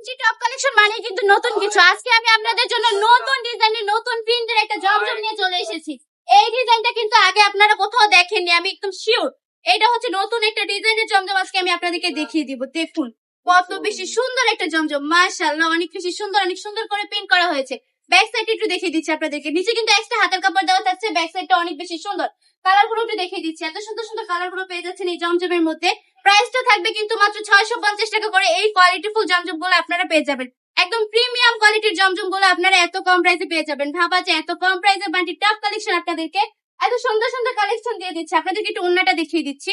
জি top collection মানে কিন্তু নতুন কিছু। আজকে আমি আপনাদের জন্য নতুন ডিজাইনের নতুন প্রিন্টের একটা জমজম নিয়ে চলে এসেছি। এই ডিজাইনটা কিন্তু আগে আপনারা কোথাও দেখেননি, আমি একদম শিওর। এটা হচ্ছে নতুন একটা ডিজাইনের জমজম, আজকে আমি আপনাদেরকে দেখিয়ে দিব। দেখুন কত বেশি সুন্দর একটা জমজম, মাশাআল্লাহ অনেক বেশি সুন্দর, অনেক সুন্দর করে প্রিন্ট করা হয়েছে। ব্যাক সাইড একটু দেখিয়ে দিচ্ছি আপনাদেরকে, নিচে কিন্তু এক্সট্রা হাতের কাপড় দেওয়া থাকছে। ব্যাক সাইডটা অনেক বেশি সুন্দর, কালার গুলো একটু দেখিয়ে দিচ্ছি। এত সুন্দর সুন্দর কালার গুলো পেয়ে যাচ্ছেন এই জমজমের মধ্যে। প্রাইসটা থাকবে কিন্তু মাত্র 650 টাকা করে। এই কোয়ালিটিফুল জমজম গুলো আপনারা পেয়ে যাবেন, একদম প্রিমিয়াম কোয়ালিটির জমজম গুলো আপনারা এত কম প্রাইসে পেয়ে যাবেন। ভাবা যে এত কম প্রাইসে বান্টি টপ কালেকশন আপনাদেরকে এত সুন্দর সুন্দর কালেকশন দিয়ে দিচ্ছে। আপনাদেরকে একটু ওন্নাটা দেখিয়ে দিচ্ছি।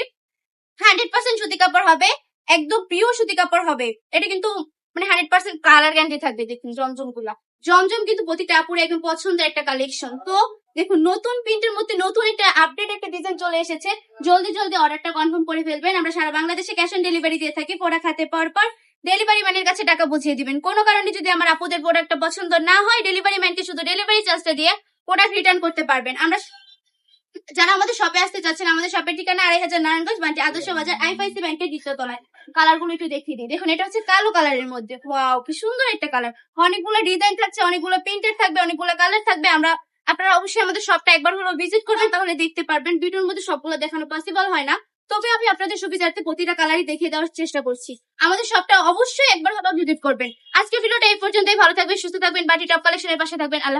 100% সুতি কাপড় হবে, একদম পিওর সুতি কাপড় হবে। এটা কিন্তু মানে 100% কালার গ্যারান্টি থাকবে। দেখুন জমজম গুলা, জমজম কিন্তু প্রতিটা আপুর একদম পছন্দের একটা কালেকশন। তো দেখুন নতুন প্রিন্টের মধ্যে নতুন একটা আপডেট একটা ডিজাইন চলে এসেছে। জলদি জলদি অর্ডারটা কনফার্ম করে ফেলবেন। আমরা সারা বাংলাদেশে ক্যাশ অন ডেলিভারি দিয়ে থাকি। প্রোডাক্ট হাতে পাওয়ার পর ডেলিভারি ম্যানের কাছে টাকা বুঝিয়ে দিবেন। কোনো কারণে যদি আমার আপুদের প্রোডাক্টটা পছন্দ না হয়, ডেলিভারি ম্যানকে শুধু ডেলিভারি চার্জটা দিয়ে প্রোডাক্ট রিটার্ন করতে পারবেন। আমরা যারা আমাদের শপে আসতে চাচ্ছেন, আমাদের শপের ঠিকানা 2500 নারায়ণগঞ্জ বান্টি আদর্শ বাজার আইএফআইসি ব্যাংকের দ্বিতীয় তলায়। কালার গুলো একটু দেখিয়ে দিই। দেখুন এটা হচ্ছে কালো কালারের মধ্যে, ওয়াও কি সুন্দর একটা কালার। অনেকগুলো ডিজাইন থাকছে, অনেকগুলো প্রিন্টেড থাকবে, অনেকগুলো কালার থাকবে। আপনারা অবশ্যই আমাদের শপটা একবার হলো ভিজিট করবেন, তাহলে দেখতে পারবেন। ভিডিওর মধ্যে সবগুলো দেখানো পসিবল হয় না, তবে আমি আপনাদের সুবিধার্থে প্রতিটা কালারই দেখিয়ে দেওয়ার চেষ্টা করছি। আমাদের শপটা অবশ্যই একবার হলো ভিজিট করবেন। আজকে ভিডিওটা এই পর্যন্তই। ভালো থাকবেন, সুস্থ থাকবেন, বাটি টপ কালেকশনের পাশে থাকবেন। আল্লাহ হাফেজ।